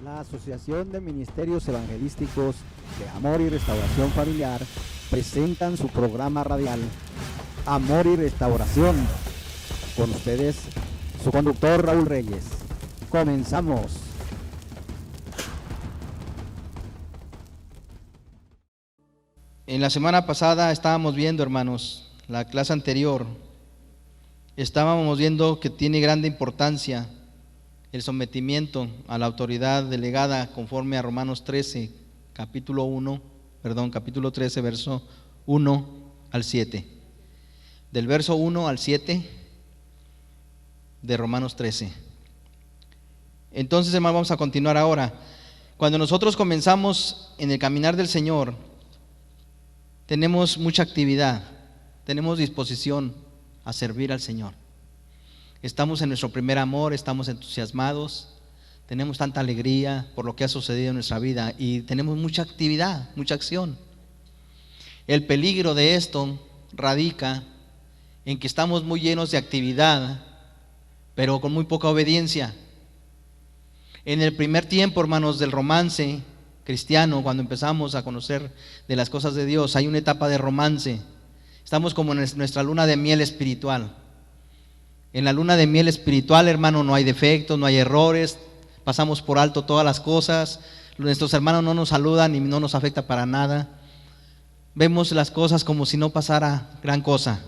La Asociación de Ministerios Evangelísticos de Amor y Restauración Familiar presentan su programa radial Amor y Restauración. Con ustedes, su conductor Raúl Reyes. Comenzamos. En la semana pasada estábamos viendo, hermanos, la clase anterior, estábamos viendo que tiene grande importancia el sometimiento a la autoridad delegada conforme a Romanos 13, capítulo 13, verso 1 al 7. Del verso 1 al 7 de Romanos 13. Entonces, hermanos, vamos a continuar ahora. Cuando nosotros comenzamos en el caminar del Señor, tenemos mucha actividad, tenemos disposición a servir al Señor. Estamos en nuestro primer amor, estamos entusiasmados, tenemos tanta alegría por lo que ha sucedido en nuestra vida y tenemos mucha actividad, mucha acción. El peligro de esto radica en que estamos muy llenos de actividad, pero con muy poca obediencia. En el primer tiempo, hermanos, del romance cristiano, cuando empezamos a conocer de las cosas de Dios, hay una etapa de romance. Estamos como en nuestra luna de miel espiritual. En la luna de miel espiritual, hermano, no hay defectos, no hay errores, pasamos por alto todas las cosas, nuestros hermanos no nos saludan y no nos afecta para nada. Vemos las cosas como si no pasara gran cosa.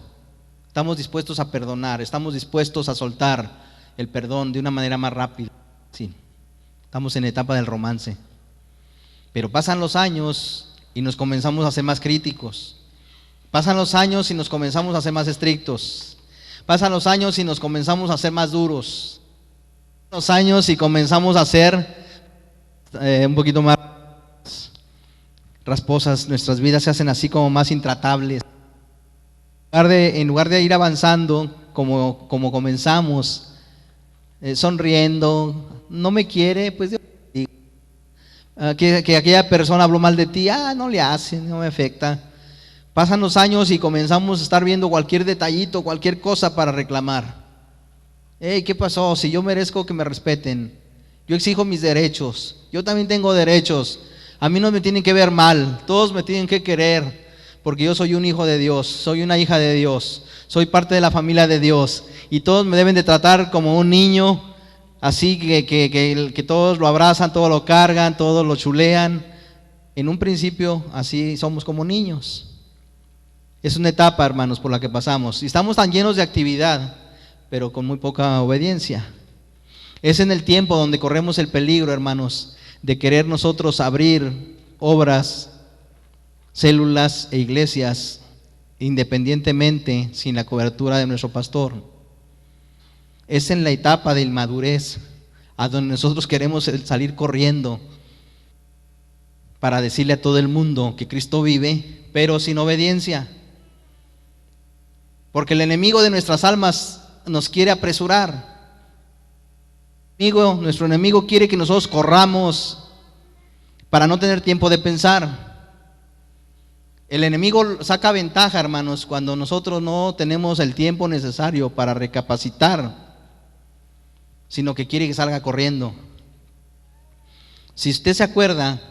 Estamos dispuestos a perdonar, estamos dispuestos a soltar el perdón de una manera más rápida. Sí, estamos en la etapa del romance. Pero pasan los años y nos comenzamos a ser más críticos. Pasan los años y nos comenzamos a ser más estrictos. Pasan los años y nos comenzamos a ser más duros. Los años y comenzamos a ser un poquito más rasposas. Nuestras vidas se hacen así como más intratables. En lugar de ir avanzando como comenzamos, sonriendo, no me quiere, pues que aquella persona habló mal de ti, no le hace, no me afecta. Pasan los años y comenzamos a estar viendo cualquier detallito, cualquier cosa para reclamar. ¿Qué pasó? Si yo merezco que me respeten, yo exijo mis derechos, yo también tengo derechos, a mí no me tienen que ver mal, todos me tienen que querer, porque yo soy un hijo de Dios, soy una hija de Dios, soy parte de la familia de Dios, y todos me deben de tratar como un niño, así que todos lo abrazan, todos lo cargan, todos lo chulean. En un principio así somos como niños. Es una etapa, hermanos, por la que pasamos. Y estamos tan llenos de actividad, pero con muy poca obediencia. Es en el tiempo donde corremos el peligro, hermanos, de querer nosotros abrir obras, células e iglesias independientemente, sin la cobertura de nuestro pastor. Es en la etapa de inmadurez a donde nosotros queremos salir corriendo para decirle a todo el mundo que Cristo vive, pero sin obediencia. Porque el enemigo de nuestras almas nos quiere apresurar. Nuestro enemigo quiere que nosotros corramos para no tener tiempo de pensar. El enemigo saca ventaja, hermanos, cuando nosotros no tenemos el tiempo necesario para recapacitar, sino que quiere que salga corriendo. Si usted se acuerda,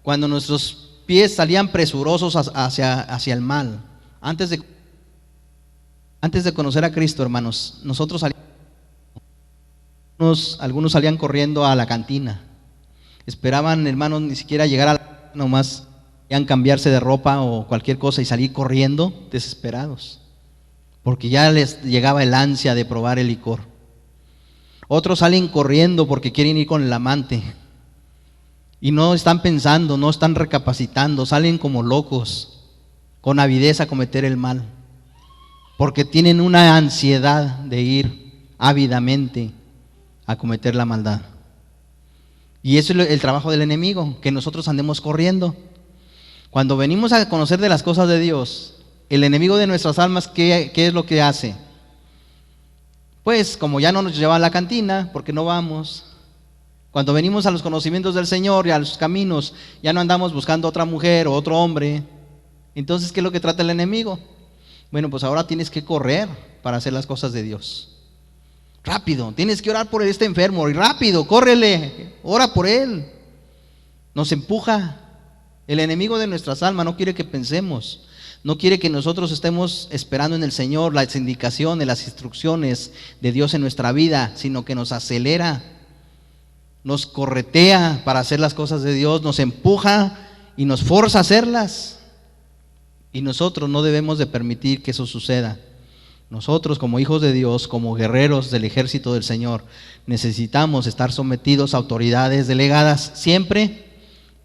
cuando nuestros pies salían presurosos hacia el mal, antes de conocer a Cristo, hermanos, nosotros algunos salían corriendo a la cantina. Esperaban, hermanos, ni siquiera llegar a la nomás querían cambiarse de ropa o cualquier cosa y salir corriendo desesperados, porque ya les llegaba el ansia de probar el licor. Otros salen corriendo porque quieren ir con el amante y no están pensando, no están recapacitando, salen como locos, con avidez a cometer el mal, porque tienen una ansiedad de ir ávidamente a cometer la maldad. Y eso es el trabajo del enemigo, que nosotros andemos corriendo. Cuando venimos a conocer de las cosas de Dios, el enemigo de nuestras almas, ¿qué es lo que hace? Pues como ya no nos lleva a la cantina, porque no vamos. Cuando venimos a los conocimientos del Señor y a los caminos, ya no andamos buscando otra mujer o otro hombre. Entonces, ¿qué es lo que trata el enemigo? Bueno, pues ahora tienes que correr para hacer las cosas de Dios. Rápido, tienes que orar por este enfermo y rápido, córrele. ora por él. Nos empuja. El enemigo de nuestras almas no quiere que pensemos, no quiere que nosotros estemos esperando en el Señor las indicaciones, las instrucciones de Dios en nuestra vida, sino que nos acelera, nos corretea para hacer las cosas de Dios, nos empuja y nos forza a hacerlas. Y nosotros no debemos de permitir que eso suceda. Nosotros, como hijos de Dios, como guerreros del ejército del Señor, necesitamos estar sometidos a autoridades delegadas siempre,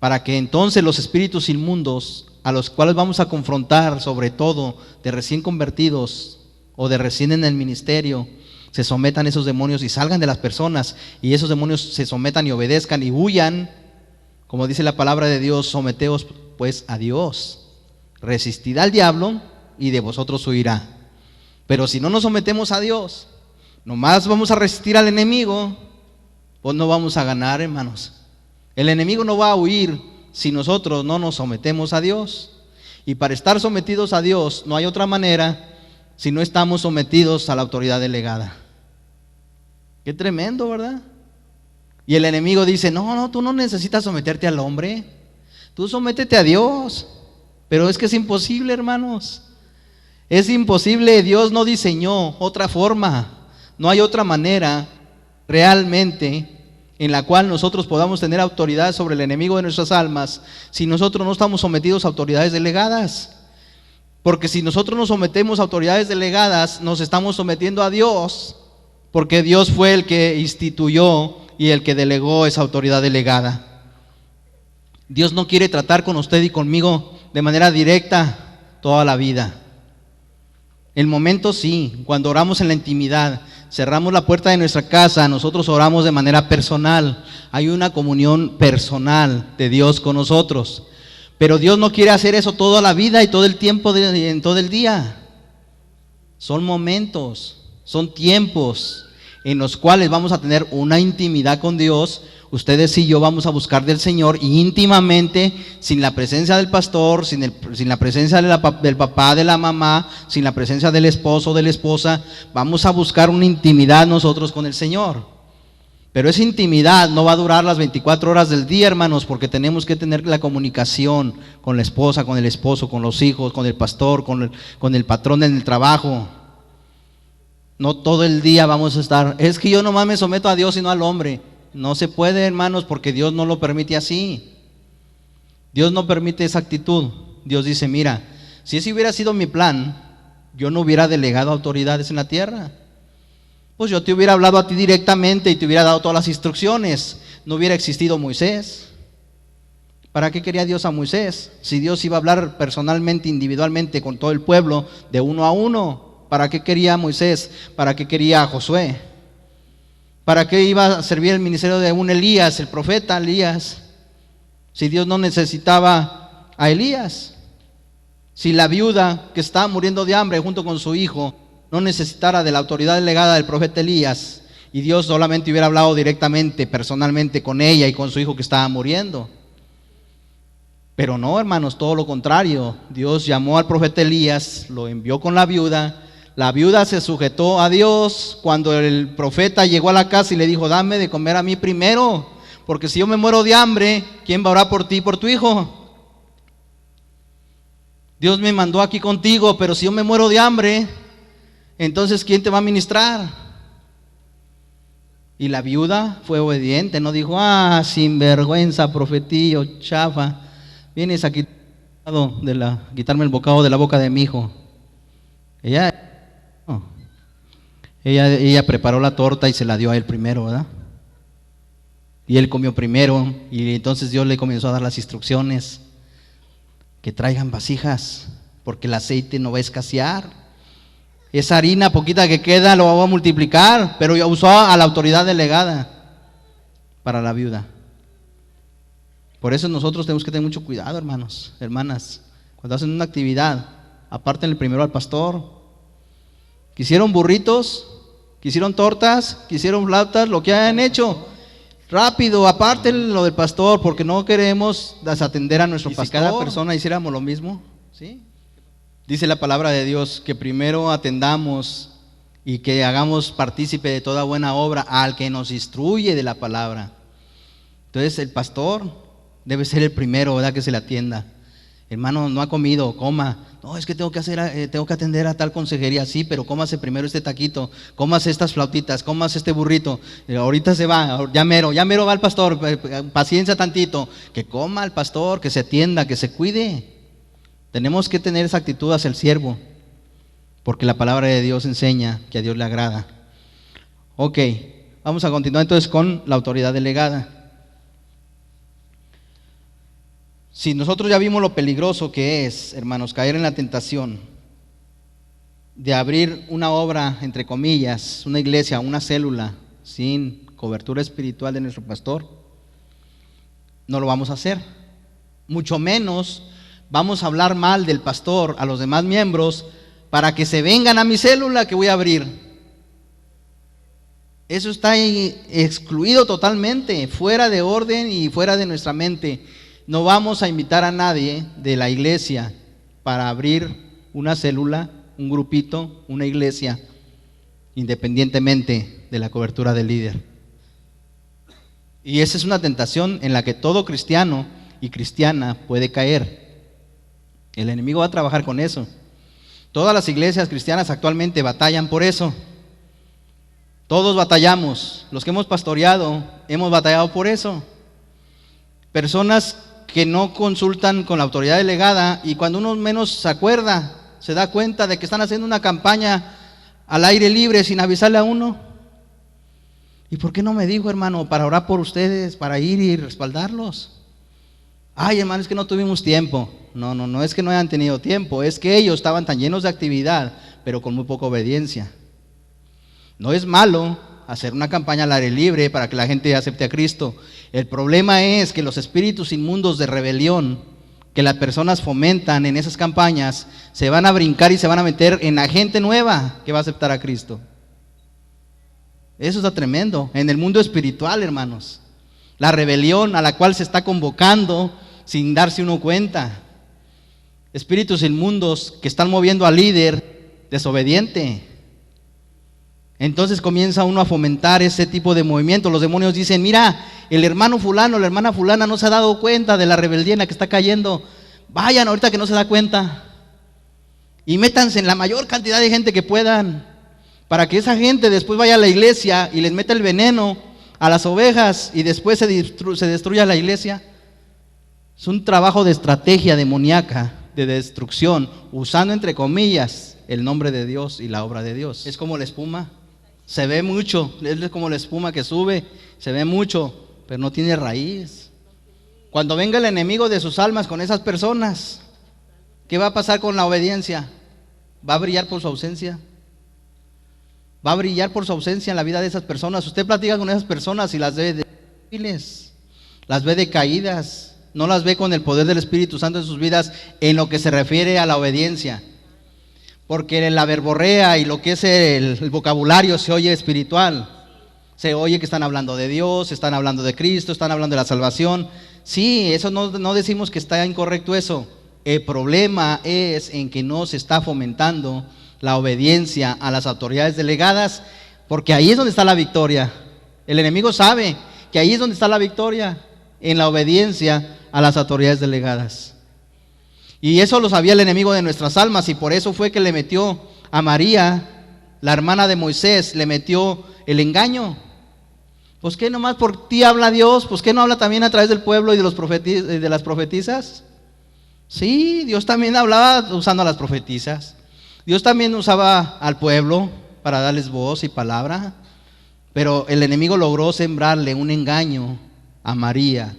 para que entonces los espíritus inmundos a los cuales vamos a confrontar, sobre todo de recién convertidos o de recién en el ministerio, se sometan esos demonios y salgan de las personas, y esos demonios se sometan y obedezcan y huyan. Como dice la palabra de Dios, someteos pues a Dios, resistid al diablo y de vosotros huirá. Pero si no nos sometemos a Dios, nomás vamos a resistir al enemigo, pues no vamos a ganar, hermanos. El enemigo no va a huir si nosotros no nos sometemos a Dios. Y para estar sometidos a Dios no hay otra manera si no estamos sometidos a la autoridad delegada. Qué tremendo, ¿verdad? Y el enemigo dice, no, tú no necesitas someterte al hombre, tú sométete a Dios. Pero es que es imposible, hermanos. Es imposible, Dios no diseñó otra forma, no hay otra manera realmente en la cual nosotros podamos tener autoridad sobre el enemigo de nuestras almas si nosotros no estamos sometidos a autoridades delegadas. Porque si nosotros nos sometemos a autoridades delegadas, nos estamos sometiendo a Dios, porque Dios fue el que instituyó y el que delegó esa autoridad delegada. Dios no quiere tratar con usted y conmigo de manera directa toda la vida. El momento sí, cuando oramos en la intimidad, cerramos la puerta de nuestra casa, nosotros oramos de manera personal. Hay una comunión personal de Dios con nosotros. Pero Dios no quiere hacer eso toda la vida y todo el tiempo, en todo el día. Son momentos, son tiempos en los cuales vamos a tener una intimidad con Dios. Ustedes y yo vamos a buscar del Señor íntimamente, sin la presencia del pastor, sin la presencia del papá, de la mamá, sin la presencia del esposo o de la esposa. Vamos a buscar una intimidad nosotros con el Señor. Pero esa intimidad no va a durar las 24 horas del día, hermanos, porque tenemos que tener la comunicación con la esposa, con el esposo, con los hijos, con el pastor, con el patrón en el trabajo. No todo el día vamos a estar, es que yo nomás me someto a Dios y no al hombre. No se puede, hermanos, porque Dios no lo permite así. Dios no permite esa actitud. Dios dice, mira, si ese hubiera sido mi plan, yo no hubiera delegado autoridades en la tierra. Pues yo te hubiera hablado a ti directamente y te hubiera dado todas las instrucciones. No hubiera existido Moisés. ¿Para qué quería Dios a Moisés? Si Dios iba a hablar personalmente, individualmente con todo el pueblo, de uno a uno. ¿Para qué quería a Moisés? ¿Para qué quería a Josué? ¿Para qué iba a servir el ministerio de un Elías, el profeta Elías? Si Dios no necesitaba a Elías. Si la viuda que estaba muriendo de hambre junto con su hijo no necesitara de la autoridad delegada del profeta Elías, y Dios solamente hubiera hablado directamente, personalmente con ella y con su hijo que estaba muriendo. Pero no, hermanos, todo lo contrario. Dios llamó al profeta Elías, lo envió con la viuda. La viuda se sujetó a Dios cuando el profeta llegó a la casa y le dijo, dame de comer a mí primero, porque si yo me muero de hambre, ¿quién va a orar por ti y por tu hijo? Dios me mandó aquí contigo, pero si yo me muero de hambre, entonces ¿quién te va a ministrar? Y la viuda fue obediente, no dijo, sinvergüenza, profetillo, chafa, vienes a quitarme el bocado de la boca de mi hijo. Ella preparó la torta y se la dio a él primero, ¿verdad? Y él comió primero, y entonces Dios le comenzó a dar las instrucciones, que traigan vasijas, porque el aceite no va a escasear. Esa harina poquita que queda lo va a multiplicar, pero usó a la autoridad delegada para la viuda. Por eso nosotros tenemos que tener mucho cuidado, hermanos, hermanas. Cuando hacen una actividad, apártenle primero al pastor. ¿Quisieron burritos? ¿Quisieron tortas? ¿Quisieron flautas? Lo que hayan hecho, rápido, apártenle lo del pastor, porque no queremos desatender a nuestro pastor. Si cada persona hiciéramos lo mismo, ¿sí? Dice la palabra de Dios que primero atendamos y que hagamos partícipe de toda buena obra al que nos instruye de la palabra. Entonces el pastor debe ser el primero, ¿verdad?, que se le atienda. Hermano, no ha comido, coma. No, es que tengo que atender a tal consejería. Sí, pero cómase primero este taquito, cómase estas flautitas, cómase este burrito. Ahorita se va, ya mero va el pastor, paciencia tantito. Que coma el pastor, que se atienda, que se cuide. Tenemos que tener esa actitud hacia el siervo, porque la palabra de Dios enseña que a Dios le agrada. Ok, vamos a continuar entonces con la autoridad delegada. Si nosotros ya vimos lo peligroso que es, hermanos, caer en la tentación de abrir una obra, entre comillas, una iglesia, una célula, sin cobertura espiritual de nuestro pastor, no lo vamos a hacer. Mucho menos vamos a hablar mal del pastor a los demás miembros para que se vengan a mi célula que voy a abrir. Eso está excluido totalmente, fuera de orden y fuera de nuestra mente. No vamos a invitar a nadie de la iglesia para abrir una célula, un grupito, una iglesia, independientemente de la cobertura del líder. Y esa es una tentación en la que todo cristiano y cristiana puede caer. El enemigo va a trabajar con eso. Todas las iglesias cristianas actualmente batallan por eso. Todos batallamos. Los que hemos pastoreado hemos batallado por eso. Personas que no consultan con la autoridad delegada, y cuando uno menos se acuerda, se da cuenta de que están haciendo una campaña al aire libre sin avisarle a uno. ¿Y por qué no me dijo, hermano, para orar por ustedes, para ir y respaldarlos? Ay, hermano, es que no tuvimos tiempo. No es que no hayan tenido tiempo, es que ellos estaban tan llenos de actividad, pero con muy poca obediencia. No es malo hacer una campaña al aire libre para que la gente acepte a Cristo. El problema es que los espíritus inmundos de rebelión que las personas fomentan en esas campañas se van a brincar y se van a meter en la gente nueva que va a aceptar a Cristo. Eso está tremendo. En el mundo espiritual, hermanos, la rebelión a la cual se está convocando sin darse uno cuenta. Espíritus inmundos que están moviendo al líder desobediente. Entonces comienza uno a fomentar ese tipo de movimiento. Los demonios dicen: mira, el hermano fulano, la hermana fulana no se ha dado cuenta de la rebeldía en la que está cayendo. Vayan ahorita que no se da cuenta y métanse en la mayor cantidad de gente que puedan, para que esa gente después vaya a la iglesia y les meta el veneno a las ovejas y después se destruya la iglesia. Es un trabajo de estrategia demoníaca, de destrucción, usando entre comillas el nombre de Dios y la obra de Dios. Es como la espuma. Se ve mucho, es como la espuma que sube, se ve mucho, pero no tiene raíz. Cuando venga el enemigo de sus almas con esas personas, ¿qué va a pasar con la obediencia? ¿Va a brillar por su ausencia? Va a brillar por su ausencia en la vida de esas personas. Usted platica con esas personas y las ve débiles, las ve decaídas, no las ve con el poder del Espíritu Santo en sus vidas en lo que se refiere a la obediencia. Porque la verborrea y lo que es el vocabulario se oye espiritual. Se oye que están hablando de Dios, están hablando de Cristo, están hablando de la salvación. Sí, eso no decimos que está incorrecto eso. El problema es en que no se está fomentando la obediencia a las autoridades delegadas, porque ahí es donde está la victoria. El enemigo sabe que ahí es donde está la victoria, en la obediencia a las autoridades delegadas. Y eso lo sabía el enemigo de nuestras almas, y por eso fue que le metió a María, la hermana de Moisés, le metió el engaño. Pues que nomás por ti habla Dios, pues que no habla también a través del pueblo y de las profetisas. Sí, Dios también hablaba usando a las profetisas. Dios también usaba al pueblo para darles voz y palabra, pero el enemigo logró sembrarle un engaño a María,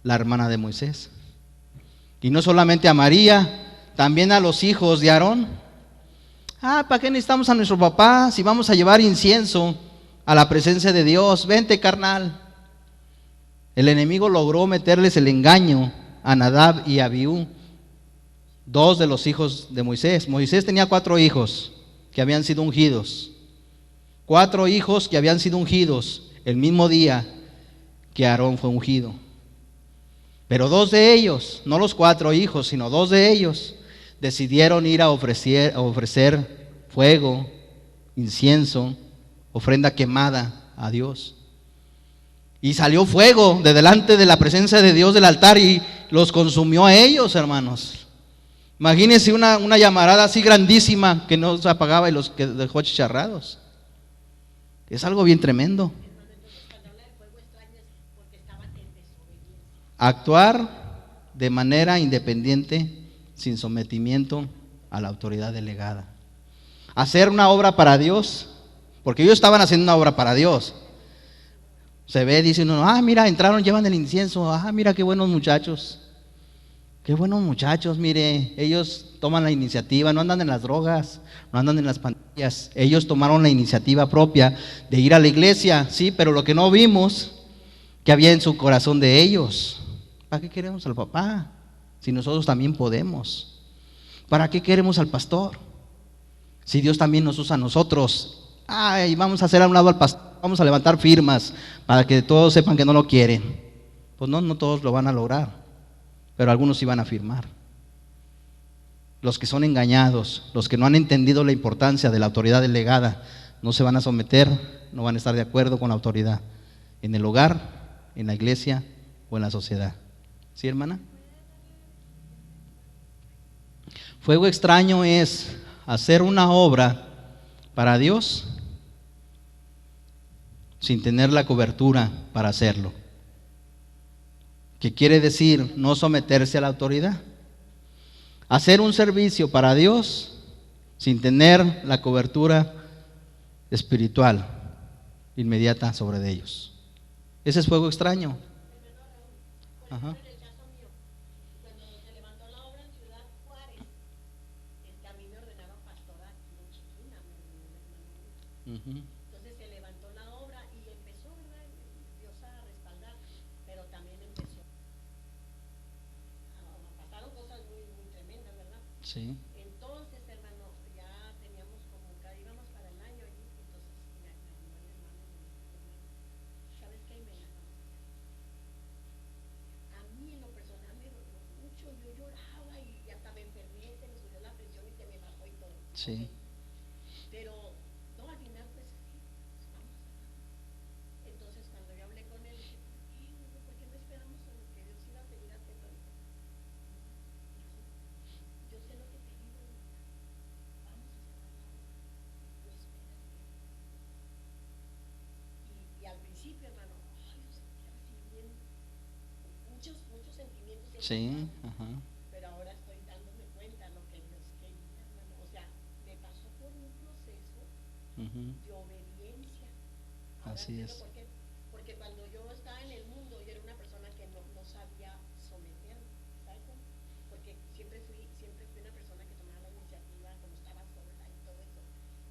la hermana de Moisés. Y no solamente a María, también a los hijos de Aarón. ¿Para qué necesitamos a nuestro papá si vamos a llevar incienso a la presencia de Dios? Vente, carnal. El enemigo logró meterles el engaño a Nadab y a Abiú, dos de los hijos de Moisés. Moisés tenía 4 hijos que habían sido ungidos. 4 hijos que habían sido ungidos el mismo día que Aarón fue ungido. Pero 2 de ellos, no los 4 hijos, sino 2 de ellos, decidieron ir a ofrecer fuego, incienso, ofrenda quemada a Dios. Y salió fuego de delante de la presencia de Dios del altar y los consumió a ellos, hermanos. Imagínense una llamarada así grandísima que no se apagaba y los que dejó chicharrados. Es algo bien tremendo. Actuar de manera independiente, sin sometimiento a la autoridad delegada. Hacer una obra para Dios, porque ellos estaban haciendo una obra para Dios. Se ve, dice uno, mira, entraron, llevan el incienso, mira qué buenos muchachos. Qué buenos muchachos, mire, ellos toman la iniciativa, no andan en las drogas, no andan en las pandillas. Ellos tomaron la iniciativa propia de ir a la iglesia, sí, pero lo que no vimos, que había en su corazón de ellos. ¿Para qué queremos al papá? Si nosotros también podemos. ¿Para qué queremos al pastor? Si Dios también nos usa a nosotros. Vamos a hacer a un lado al pastor, vamos a levantar firmas para que todos sepan que no lo quieren. Pues no todos lo van a lograr, pero algunos sí van a firmar. Los que son engañados, los que no han entendido la importancia de la autoridad delegada, no se van a someter, no van a estar de acuerdo con la autoridad en el hogar, en la iglesia o en la sociedad. ¿Sí, hermana? Fuego extraño es hacer una obra para Dios sin tener la cobertura para hacerlo. ¿Qué quiere decir? No someterse a la autoridad. Hacer un servicio para Dios sin tener la cobertura espiritual inmediata sobre de ellos. Ese es fuego extraño. Ajá. Entonces se levantó la obra y empezó, ¿verdad? Dios a respaldar, pero también empezó. Pasaron cosas muy, muy tremendas, ¿verdad? Sí. Entonces, hermano, ya teníamos como, íbamos para el año allí, entonces me habló el hermano, ¿sabes qué? A mí en lo personal me dolió mucho, yo lloraba y hasta me enfermé, se me subió la presión y se me bajó y todo. Sí. Sí, ajá. Pero ahora estoy dándome cuenta lo que Dios quería, hermano. O sea, me pasó por un proceso de obediencia. Ahora así es. ¿Por qué? Porque cuando yo estaba en el mundo, yo era una persona que no sabía someterme, ¿sabes cómo? Porque siempre fui una persona que tomaba la iniciativa cuando estaba sola y todo eso.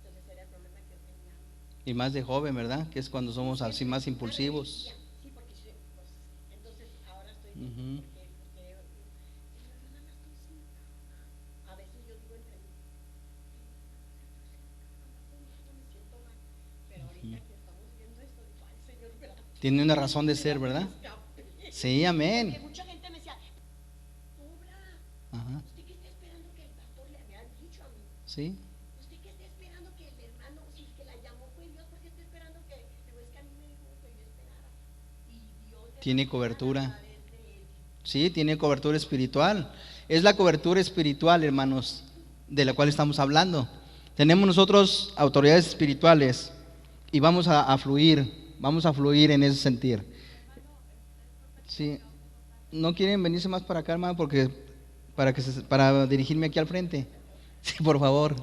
Entonces era el problema que yo tenía. Y más de joven, ¿verdad? Que es cuando somos así más impulsivos. Sí, porque entonces ahora estoy tiene una razón de ser, ¿verdad? Sí, amén. Porque mucha gente me decía, obra, Ajá. ¿usted qué está esperando que el pastor le ha dicho a mí? Sí. ¿Usted qué está esperando que el hermano, si el que la llamó fue Dios, por qué está esperando que, es que a mí me dijo que yo esperara? Y Dios tiene cobertura. Sí, tiene cobertura espiritual. Es la cobertura espiritual, hermanos, de la cual estamos hablando. Tenemos nosotros autoridades espirituales y vamos a fluir en ese sentir. Sí. ¿No quieren venirse más para acá, hermano? Porque para dirigirme aquí al frente. Sí, por favor.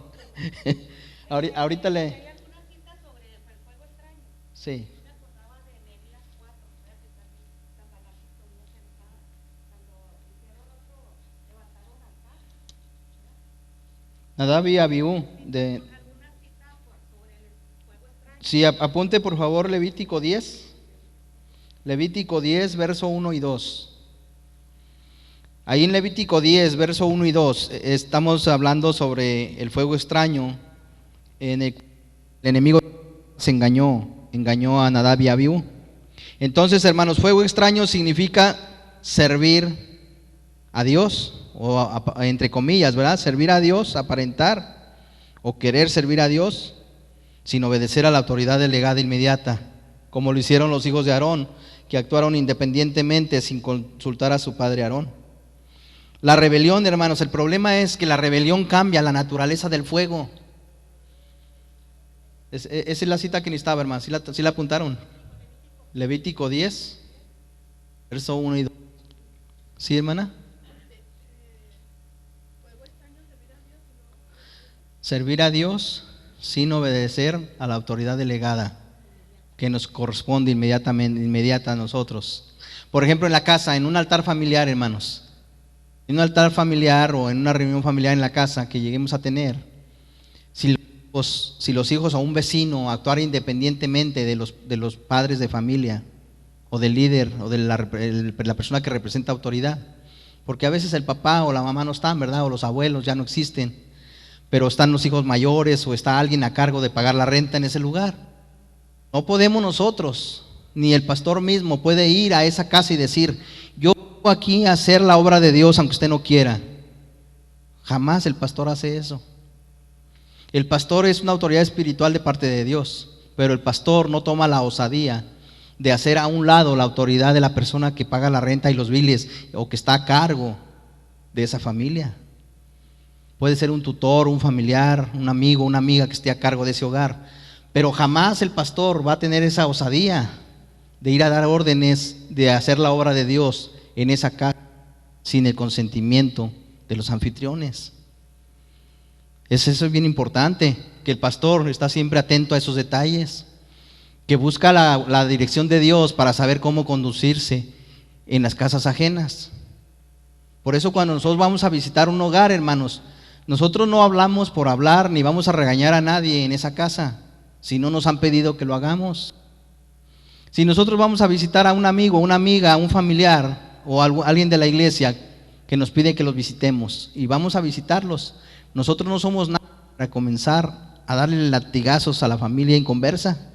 Ahorita le. ¿Hay alguna cita sobre el fuego extraño? Sí. Me acordaba de Nehemías 4, que también Satanás hizo mucha enojada cuando hicieron levantaron altar. Nadab y Abiú de. ¿Alguna cita sobre el fuego extraño? Sí, apunte por favor Levítico 10. Levítico 10, verso 1 y 2. Ahí en Levítico 10, verso 1 y 2, estamos hablando sobre el fuego extraño. El enemigo se engañó a Nadab y Abiú. Entonces, hermanos, fuego extraño significa servir a Dios, o entre comillas, ¿verdad? Servir a Dios, aparentar o querer servir a Dios sin obedecer a la autoridad delegada inmediata, como lo hicieron los hijos de Aarón, que actuaron independientemente sin consultar a su padre Aarón. La rebelión, hermanos, el problema es que la rebelión cambia la naturaleza del fuego. Esa es la cita que necesitaba, hermano. ¿Sí la apuntaron? Levítico 10, verso 1 y 2. ¿Sí, hermana? Servir a Dios sin obedecer a la autoridad delegada que nos corresponde inmediata a nosotros. Por ejemplo, en la casa, en un altar familiar, hermanos, en un altar familiar o en una reunión familiar en la casa que lleguemos a tener, si los hijos o un vecino actuara independientemente de los padres de familia o del líder o de la persona que representa autoridad, porque a veces el papá o la mamá no están, ¿verdad? O los abuelos ya no existen, pero están los hijos mayores o está alguien a cargo de pagar la renta en ese lugar. No podemos nosotros, ni el pastor mismo puede ir a esa casa y decir: yo vengo aquí a hacer la obra de Dios aunque usted no quiera. Jamás el pastor hace eso. El pastor es una autoridad espiritual de parte de Dios, pero el pastor no toma la osadía de hacer a un lado la autoridad de la persona que paga la renta y los biles o que está a cargo de esa familia. Puede ser un tutor, un familiar, un amigo, una amiga que esté a cargo de ese hogar, pero jamás el pastor va a tener esa osadía de ir a dar órdenes de hacer la obra de Dios en esa casa sin el consentimiento de los anfitriones. Eso es bien importante, que el pastor está siempre atento a esos detalles, que busca la dirección de Dios para saber cómo conducirse en las casas ajenas. Por eso cuando nosotros vamos a visitar un hogar, hermanos, nosotros no hablamos por hablar ni vamos a regañar a nadie en esa casa si no nos han pedido que lo hagamos. Si nosotros vamos a visitar a un amigo, una amiga, a un familiar o alguien de la iglesia que nos pide que los visitemos y vamos a visitarlos, nosotros no somos nada para comenzar a darle latigazos a la familia inconversa.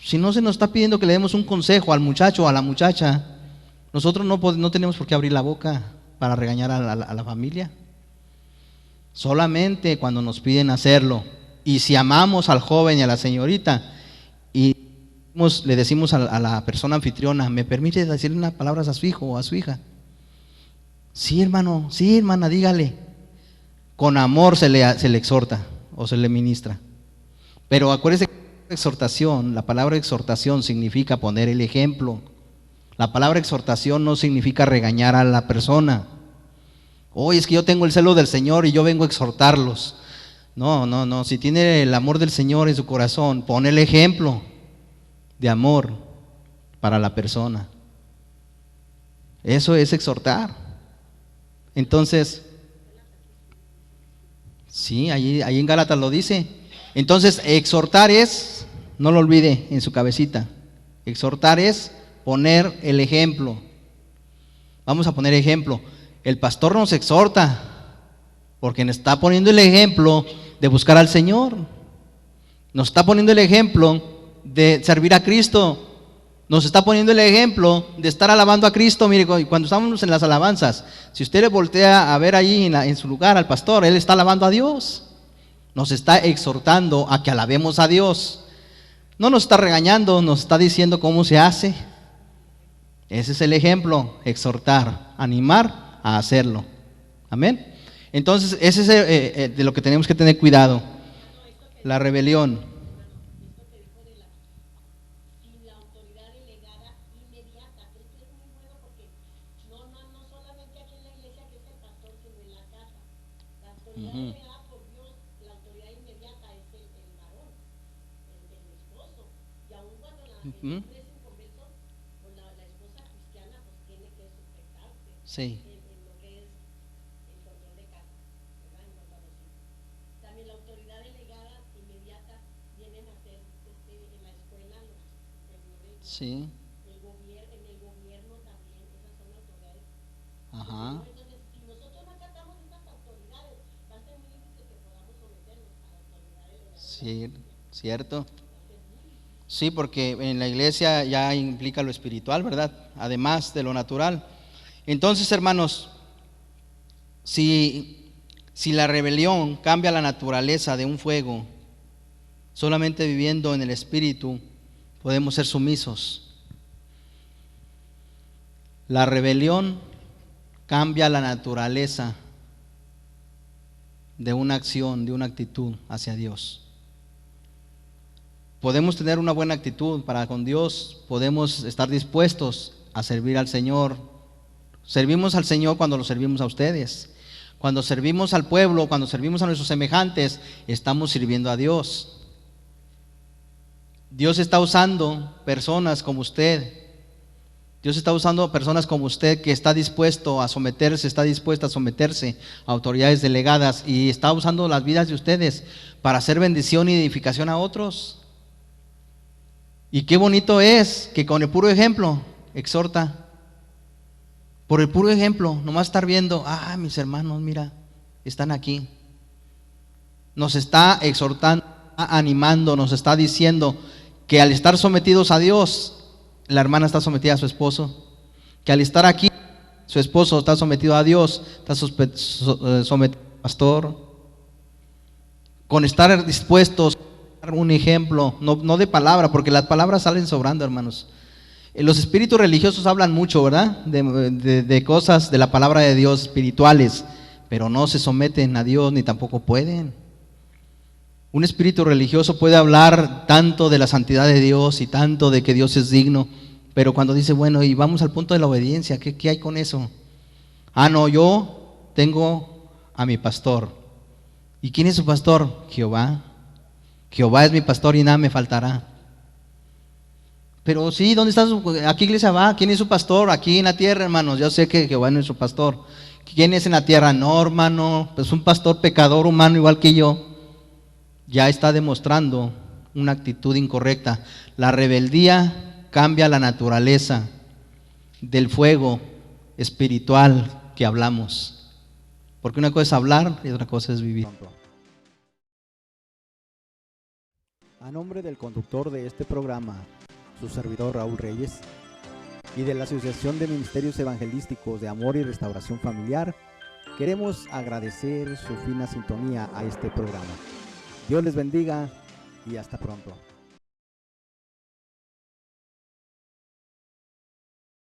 Si no se nos está pidiendo que le demos un consejo al muchacho o a la muchacha, nosotros no tenemos por qué abrir la boca para regañar a la familia. Solamente cuando nos piden hacerlo. Y si amamos al joven y a la señorita y le decimos a la persona anfitriona: ¿me permite decirle unas palabras a su hijo o a su hija? Sí, hermano, sí, hermana, dígale. Con amor se le exhorta o se le ministra. Pero acuérdese que la palabra exhortación significa poner el ejemplo. La palabra exhortación no significa regañar a la persona. Oye, es que yo tengo el celo del Señor y yo vengo a exhortarlos. No, si tiene el amor del Señor en su corazón, pone el ejemplo de amor para la persona. Eso es exhortar. Entonces, sí, ahí en Gálatas lo dice. Entonces, exhortar es, no lo olvide en su cabecita, exhortar es poner el ejemplo. Vamos a poner ejemplo. El pastor nos exhorta porque nos está poniendo el ejemplo de buscar al Señor. Nos está poniendo el ejemplo de servir a Cristo. Nos está poniendo el ejemplo de estar alabando a Cristo. Mire, cuando estamos en las alabanzas, si usted le voltea a ver allí en su lugar al pastor, él está alabando a Dios. Nos está exhortando a que alabemos a Dios. No nos está regañando, nos está diciendo cómo se hace. Ese es el ejemplo: exhortar, animar a hacerlo. Amén. Entonces, ese es de lo que tenemos que tener cuidado. La rebelión. Sin la autoridad delegada inmediata. Esto es muy bueno porque no solamente aquí en la iglesia que es el pastor, sino en la casa. La autoridad delegada por Dios, la autoridad inmediata es el varón, el esposo. Y aun cuando el hombre es inconverso, pues la esposa cristiana pues tiene que sujetarse. Sí. En lo que es el control de casa, ¿verdad? En cuanto a los hijos. También la autoridad delegada inmediata vienen a ser en la escuela los superiores, Sí. en el gobierno también, esas son autoridades. Ajá. Entonces, si nosotros no acatamos estas autoridades, va a ser muy difícil que podamos someternos a la autoridad delegada. Sí, cierto. Sí, porque en la iglesia ya implica lo espiritual, ¿verdad? Además de lo natural. Entonces, hermanos, si la rebelión cambia la naturaleza de un fuego, solamente viviendo en el espíritu podemos ser sumisos La rebelión cambia la naturaleza de una acción, de una actitud hacia Dios. Podemos tener una buena actitud para con Dios, podemos estar dispuestos a servir al Señor. Servimos al Señor cuando lo servimos a ustedes. Cuando servimos al pueblo, cuando servimos a nuestros semejantes, estamos sirviendo a Dios. Dios está usando personas como usted. Dios está usando personas como usted que está dispuesto a someterse, está dispuesta a someterse a autoridades delegadas y está usando las vidas de ustedes para hacer bendición y edificación a otros. Y qué bonito es que con el puro ejemplo exhorta. Por el puro ejemplo, nomás estar viendo, mis hermanos, mira, están aquí. Nos está exhortando, animando, nos está diciendo que al estar sometidos a Dios, la hermana está sometida a su esposo, que al estar aquí, su esposo está sometido a Dios, está sometido al pastor, con estar dispuestos a dar un ejemplo, no de palabra, porque las palabras salen sobrando, hermanos. Los espíritus religiosos hablan mucho, ¿verdad? De cosas de la palabra de Dios espirituales, pero no se someten a Dios ni tampoco pueden. Un espíritu religioso puede hablar tanto de la santidad de Dios y tanto de que Dios es digno, pero cuando dice, bueno, y vamos al punto de la obediencia, ¿qué hay con eso? No, yo tengo a mi pastor. ¿Y quién es su pastor? Jehová. Jehová es mi pastor y nada me faltará. Pero sí, ¿dónde está ¿a qué iglesia va? ¿Quién es su pastor? Aquí en la tierra, hermanos. Yo sé que Jehová no es su pastor. ¿Quién es en la tierra? No, hermano, pues un pastor pecador humano igual que yo. Ya está demostrando una actitud incorrecta. La rebeldía cambia la naturaleza del fuego espiritual que hablamos. Porque una cosa es hablar y otra cosa es vivir. A nombre del conductor de este programa, su servidor Raúl Reyes, y de la Asociación de Ministerios Evangelísticos de Amor y Restauración Familiar, queremos agradecer su fina sintonía a este programa. Dios les bendiga y hasta pronto.